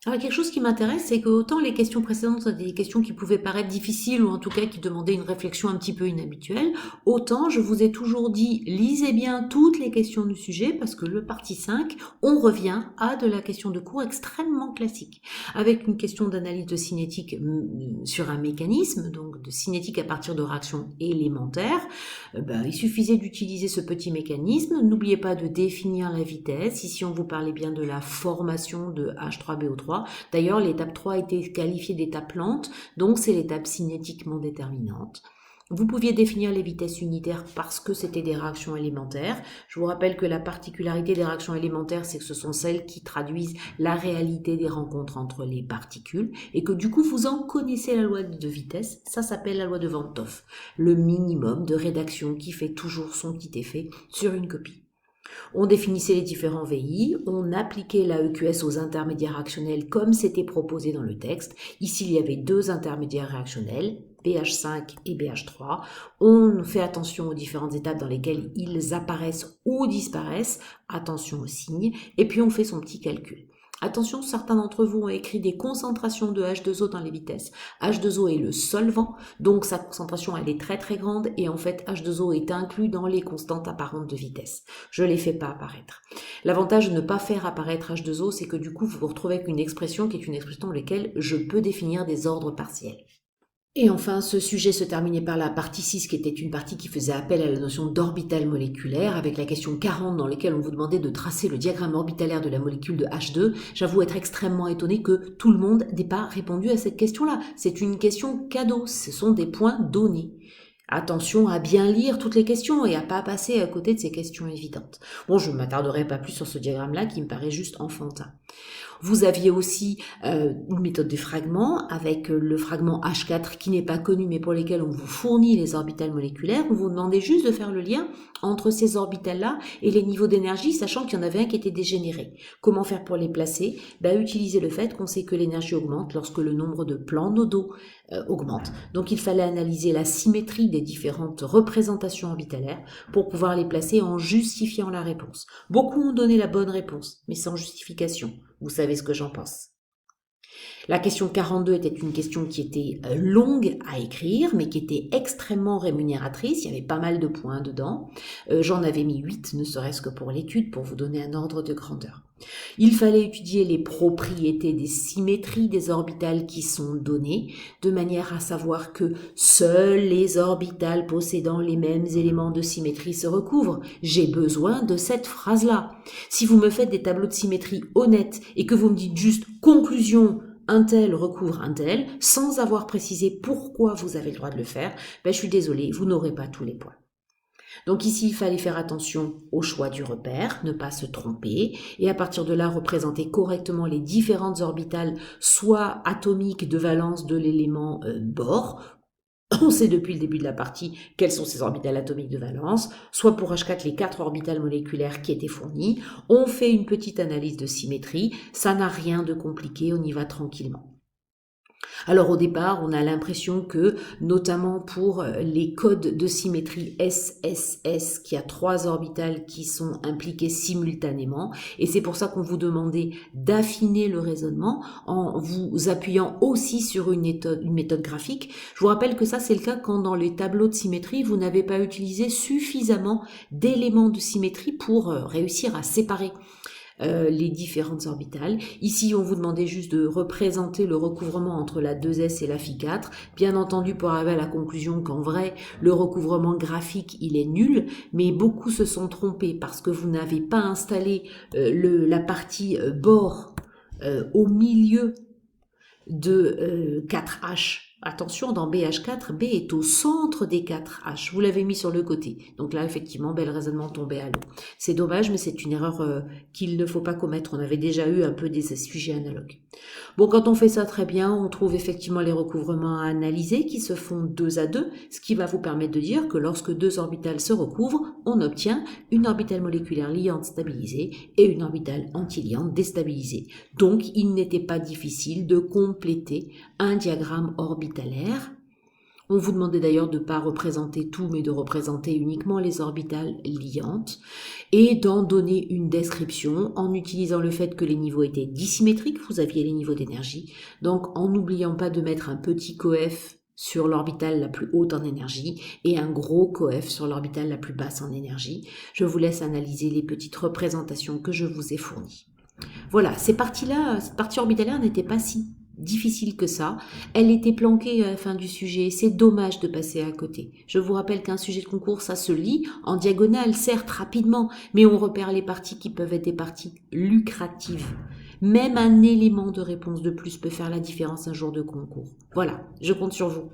Alors, quelque chose qui m'intéresse, c'est que autant les questions précédentes sont des questions qui pouvaient paraître difficiles ou en tout cas qui demandaient une réflexion un petit peu inhabituelle, autant je vous ai toujours dit, lisez bien toutes les questions du sujet parce que le partie 5, on revient à de la question de cours extrêmement classique, avec une question d'analyse de cinétique sur un mécanisme, donc de cinétique à partir de réactions élémentaires. Il suffisait d'utiliser ce petit mécanisme. N'oubliez pas de définir la vitesse. Ici, on vous parlait bien de la formation de H3BO3. D'ailleurs, l'étape 3 a été qualifiée d'étape lente, donc c'est l'étape cinétiquement déterminante. Vous pouviez définir les vitesses unitaires parce que c'était des réactions élémentaires. Je vous rappelle que la particularité des réactions élémentaires, c'est que ce sont celles qui traduisent la réalité des rencontres entre les particules et que du coup, vous en connaissez la loi de vitesse. Ça s'appelle la loi de Van 't Hoff, le minimum de rédaction qui fait toujours son petit effet sur une copie. On définissait les différents VI, on appliquait la EQS aux intermédiaires réactionnels comme c'était proposé dans le texte. Ici, il y avait deux intermédiaires réactionnels, BH5 et BH3. On fait attention aux différentes étapes dans lesquelles ils apparaissent ou disparaissent. Attention aux signes. Et puis, on fait son petit calcul. Attention, certains d'entre vous ont écrit des concentrations de H2O dans les vitesses. H2O est le solvant, donc sa concentration elle est très très grande et en fait H2O est inclus dans les constantes apparentes de vitesse. Je ne les fais pas apparaître. L'avantage de ne pas faire apparaître H2O, c'est que du coup vous vous retrouvez avec une expression qui est une expression dans laquelle je peux définir des ordres partiels. Et enfin, ce sujet se terminait par la partie 6, qui était une partie qui faisait appel à la notion d'orbital moléculaire, avec la question 40 dans laquelle on vous demandait de tracer le diagramme orbitalaire de la molécule de H2. J'avoue être extrêmement étonnée que tout le monde n'ait pas répondu à cette question-là. C'est une question cadeau, ce sont des points donnés. Attention à bien lire toutes les questions et à pas passer à côté de ces questions évidentes. Bon, je ne m'attarderai pas plus sur ce diagramme-là qui me paraît juste enfantin. Vous aviez aussi une méthode de fragment avec le fragment H4 qui n'est pas connu mais pour lesquels on vous fournit les orbitales moléculaires. On vous demandait juste de faire le lien entre ces orbitales-là et les niveaux d'énergie, sachant qu'il y en avait un qui était dégénéré. Comment faire pour les placer? Utiliser le fait qu'on sait que l'énergie augmente lorsque le nombre de plans nodaux augmente. Donc il fallait analyser la symétrie des différentes représentations orbitalaires pour pouvoir les placer en justifiant la réponse. Beaucoup ont donné la bonne réponse, mais sans justification. Vous savez ce que j'en pense. La question 42 était une question qui était longue à écrire, mais qui était extrêmement rémunératrice. Il y avait pas mal de points dedans. J'en avais mis 8, ne serait-ce que pour l'étude, pour vous donner un ordre de grandeur. Il fallait étudier les propriétés des symétries des orbitales qui sont données, de manière à savoir que seuls les orbitales possédant les mêmes éléments de symétrie se recouvrent. J'ai besoin de cette phrase-là. Si vous me faites des tableaux de symétrie honnêtes et que vous me dites juste conclusion, un tel recouvre un tel, sans avoir précisé pourquoi vous avez le droit de le faire, je suis désolée, vous n'aurez pas tous les points. Donc ici, il fallait faire attention au choix du repère, ne pas se tromper, et à partir de là, représenter correctement les différentes orbitales, soit atomiques de valence de l'élément Bohr. On sait depuis le début de la partie quelles sont ces orbitales atomiques de valence, soit pour H4 les 4 orbitales moléculaires qui étaient fournies. On fait une petite analyse de symétrie, ça n'a rien de compliqué, on y va tranquillement. Alors au départ, on a l'impression que, notamment pour les codes de symétrie SSS, qui a 3 orbitales qui sont impliquées simultanément, et c'est pour ça qu'on vous demandait d'affiner le raisonnement en vous appuyant aussi sur une méthode graphique. Je vous rappelle que ça, c'est le cas quand dans les tableaux de symétrie, vous n'avez pas utilisé suffisamment d'éléments de symétrie pour réussir à séparer les différentes orbitales. Ici, on vous demandait juste de représenter le recouvrement entre la 2s et la Φ4. Bien entendu, pour arriver à la conclusion qu'en vrai, le recouvrement graphique, il est nul, mais beaucoup se sont trompés parce que vous n'avez pas installé la partie bord au milieu de 4H. Attention, dans BH4, B est au centre des 4H. Vous l'avez mis sur le côté. Donc là, effectivement, le raisonnement tombait à l'eau. C'est dommage, mais c'est une erreur qu'il ne faut pas commettre. On avait déjà eu un peu des sujets analogues. Bon, quand on fait ça très bien, on trouve effectivement les recouvrements à analyser qui se font 2 à 2, ce qui va vous permettre de dire que lorsque 2 orbitales se recouvrent, on obtient une orbitale moléculaire liante stabilisée et une orbitale antiliante déstabilisée. Donc, il n'était pas difficile de compléter un diagramme orbitalaire. On vous demandait d'ailleurs de ne pas représenter tout, mais de représenter uniquement les orbitales liantes et d'en donner une description en utilisant le fait que les niveaux étaient dissymétriques, vous aviez les niveaux d'énergie, donc en n'oubliant pas de mettre un petit coef sur l'orbitale la plus haute en énergie et un gros coef sur l'orbitale la plus basse en énergie. Je vous laisse analyser les petites représentations que je vous ai fournies. Voilà, cette partie orbitalaire n'était pas si difficile que ça. Elle était planquée à la fin du sujet. C'est dommage de passer à côté. Je vous rappelle qu'un sujet de concours, ça se lit en diagonale, certes rapidement, mais on repère les parties qui peuvent être des parties lucratives. Même un élément de réponse de plus peut faire la différence un jour de concours. Voilà, je compte sur vous.